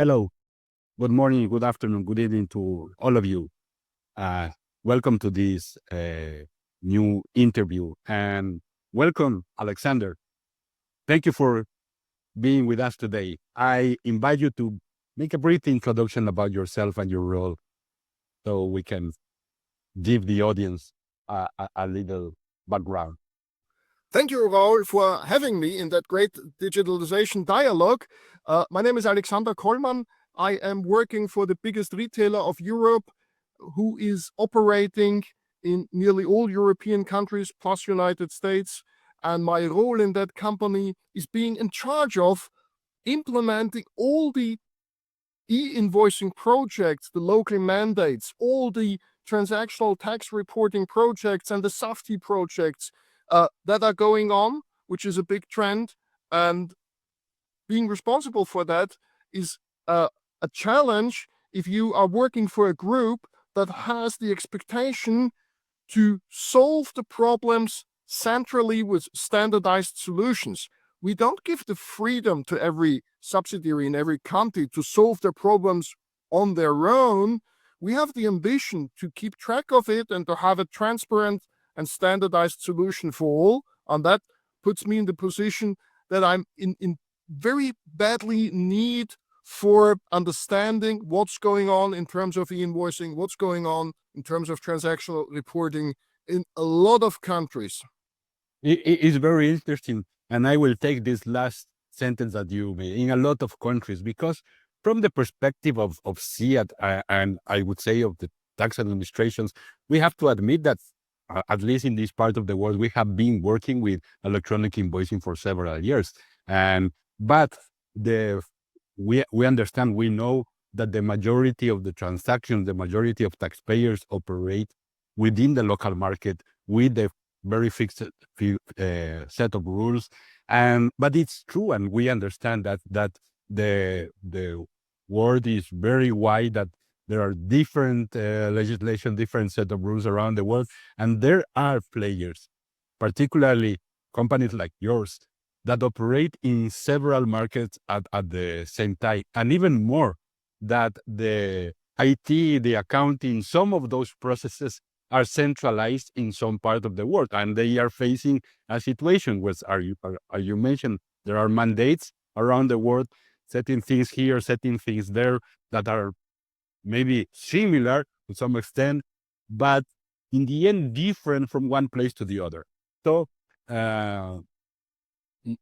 Hello, good morning, good afternoon, good evening to all of you. Uh, Welcome to this new interview and welcome, Alexander. Thank you for being with us today. I invite you to make a brief introduction about yourself and your role so we can give the audience a little background. Thank you, Raul, for having me in that great digitalization dialogue. My name is Alexander Kollmann. I am working for the biggest retailer of Europe, who is operating in nearly all European countries plus United States. And my role in that company is being in charge of implementing all the e-invoicing projects, the local mandates, all the transactional tax reporting projects and the SAFTI projects that are going on, which is a big trend. And being responsible for that is a challenge if you are working for a group that has the expectation to solve the problems centrally with standardized solutions. We don't give the freedom to every subsidiary in every country to solve their problems on their own. We have the ambition to keep track of it and to have a transparent and standardized solution for all. And that puts me in the position that I'm in very badly need for understanding what's going on in terms of e-invoicing, what's going on in terms of transactional reporting in a lot of countries. It's very interesting. And I will take this last sentence that you made in a lot of countries, because from the perspective of SIAT and I would say of the tax administrations, we have to admit that at least in this part of the world, we have been working with electronic invoicing for several years. But we understand, we know that the majority of the transactions, the majority of taxpayers operate within the local market with the very fixed set of rules. But it's true, and we understand that the world is very wide, that there are different legislation, different set of rules around the world. And there are players, particularly companies like yours, that operate in several markets at the same time. And even more, that the IT, the accounting, some of those processes are centralized in some part of the world. And they are facing a situation where, as you mentioned, there are mandates around the world, setting things here, setting things there, that are maybe similar to some extent, but in the end, different from one place to the other. So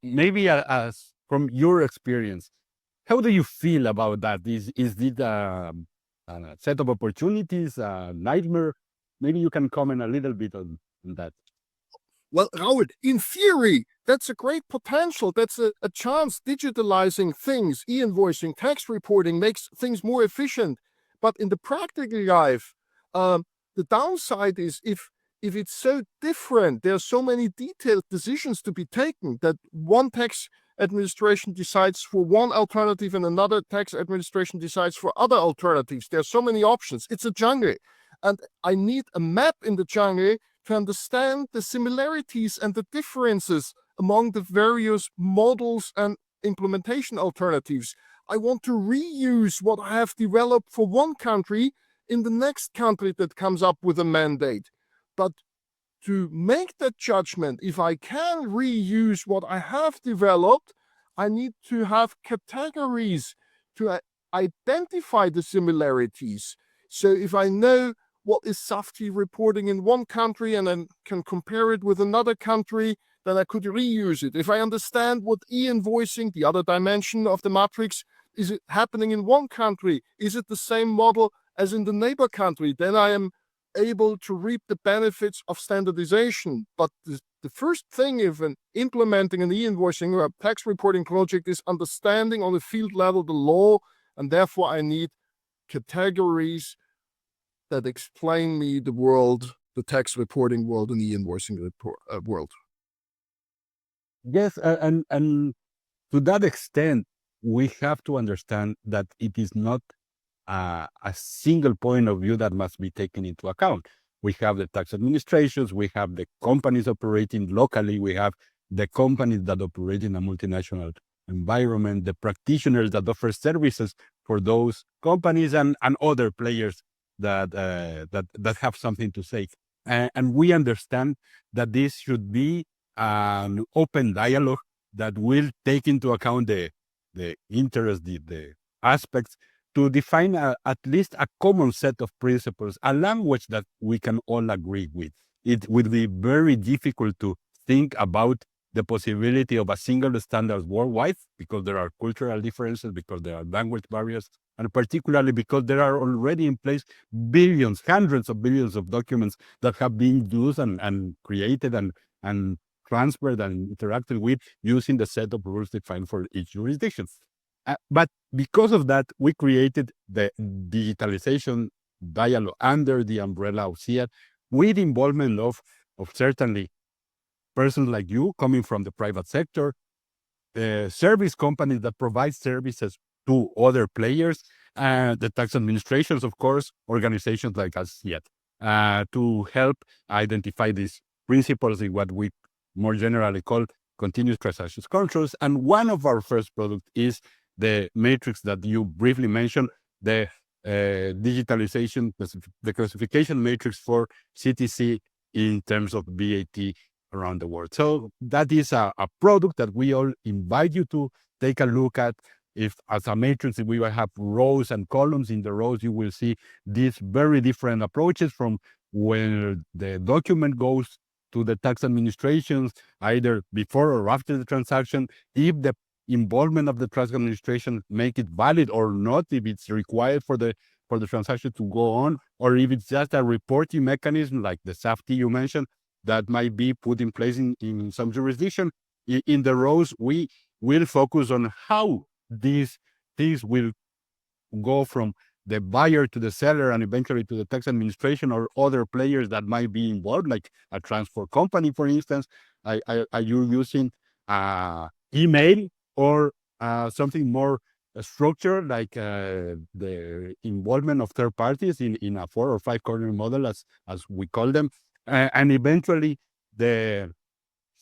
maybe as from your experience, how do you feel about that? Is it a set of opportunities, a nightmare? Maybe you can comment a little bit on that. Well, Raul, in theory, that's a great potential. That's a chance. Digitalizing things, e-invoicing, tax reporting makes things more efficient. But in the practical life, the downside is if it's so different, there are so many detailed decisions to be taken that one tax administration decides for one alternative and another tax administration decides for other alternatives. There are so many options. It's a jungle. And I need a map in the jungle to understand the similarities and the differences among the various models and implementation alternatives. I want to reuse what I have developed for one country in the next country that comes up with a mandate. But to make that judgment, if I can reuse what I have developed, I need to have categories to identify the similarities. So if I know what is SAFTI reporting in one country and then can compare it with another country, then I could reuse it. If I understand what e-invoicing, the other dimension of the matrix, is it happening in one country? Is it the same model as in the neighbor country? Then I am able to reap the benefits of standardization. But the first thing if implementing an e-invoicing or a tax reporting project is understanding on the field level the law, and therefore I need categories that explain me the world, the tax reporting world and the e-invoicing world. Yes, and to that extent, we have to understand that it is not a single point of view that must be taken into account. We have the tax administrations, we have the companies operating locally, we have the companies that operate in a multinational environment, the practitioners that offer services for those companies and other players that have something to say. And we understand that this should be an open dialogue that will take into account the interest, the aspects, to define at least a common set of principles, a language that we can all agree with. It will be very difficult to think about the possibility of a single standard worldwide, because there are cultural differences, because there are language barriers, and particularly because there are already in place billions, hundreds of billions of documents that have been used and created and transferred and interacted with using the set of rules defined for each jurisdiction. But because of that, we created the digitalization dialogue under the umbrella of CIAT, with involvement of certainly persons like you coming from the private sector, service companies that provide services to other players, the tax administrations, of course, organizations like us yet, to help identify these principles in what we more generally call continuous transaction controls. And one of our first products is the matrix that you briefly mentioned, the digitalization, the classification matrix for CTC in terms of VAT around the world. So that is a product that we all invite you to take a look at. If as a matrix, we will have rows and columns. In the rows, you will see these very different approaches from where the document goes to the tax administrations, either before or after the transaction, if the involvement of the tax administration make it valid or not, if it's required for the transaction to go on, or if it's just a reporting mechanism like the SAFT you mentioned that might be put in place in some jurisdiction. In the rows, we will focus on how these things will go from the buyer to the seller and eventually to the tax administration or other players that might be involved, like a transport company, for instance. Are you using email or something more structured, like the involvement of third parties in a 4 or 5 corner model, as we call them, and eventually the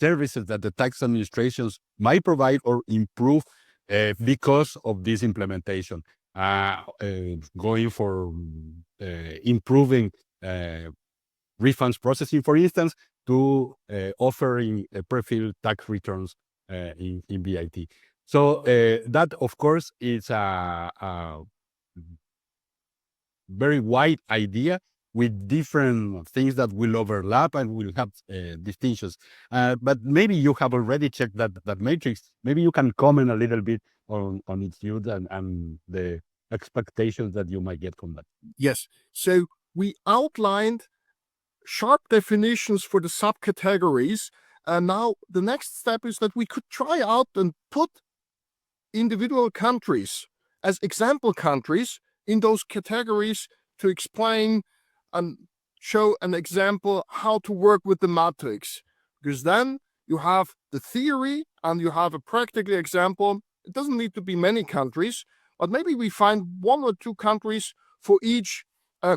services that the tax administrations might provide or improve because of this implementation, going for improving refunds processing, for instance, to offering pre-filled tax returns in VAT. So that, of course, is a very wide idea with different things that will overlap and will have distinctions. But maybe you have already checked that matrix. Maybe you can comment a little bit on its use and the expectations that you might get from that. Yes. So we outlined sharp definitions for the subcategories. And now the next step is that we could try out and put individual countries as example countries in those categories to explain and show an example how to work with the matrix. Because then you have the theory and you have a practical example. It doesn't need to be many countries, but maybe we find 1 or 2 countries for each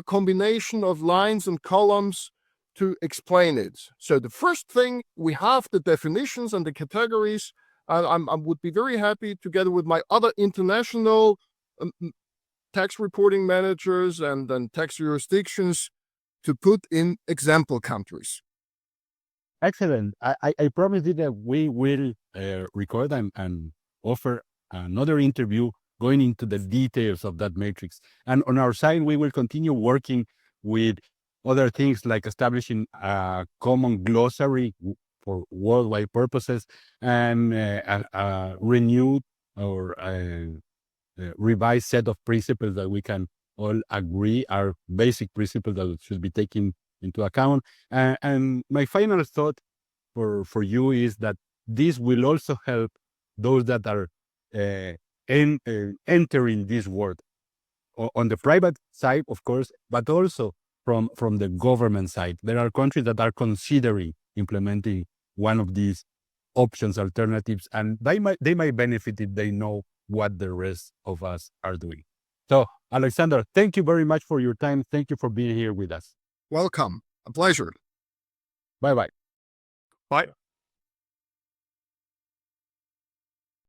combination of lines and columns to explain it. So the first thing, we have the definitions and the categories. And I would be very happy, together with my other international tax reporting managers and tax jurisdictions, to put in example countries. Excellent. I promise you that we will record and offer another interview going into the details of that matrix. And on our side, we will continue working with other things like establishing a common glossary for worldwide purposes and a renewed or revised set of principles that we can all agree are basic principles that should be taken into account. And my final thought for you is that this will also help those that are entering this world on the private side, of course, but also from the government side. There are countries that are considering implementing one of these options, alternatives, and they might benefit if they know what the rest of us are doing. So, Alexander, thank you very much for your time. Thank you for being here with us. Welcome. A pleasure. Bye-bye. Bye.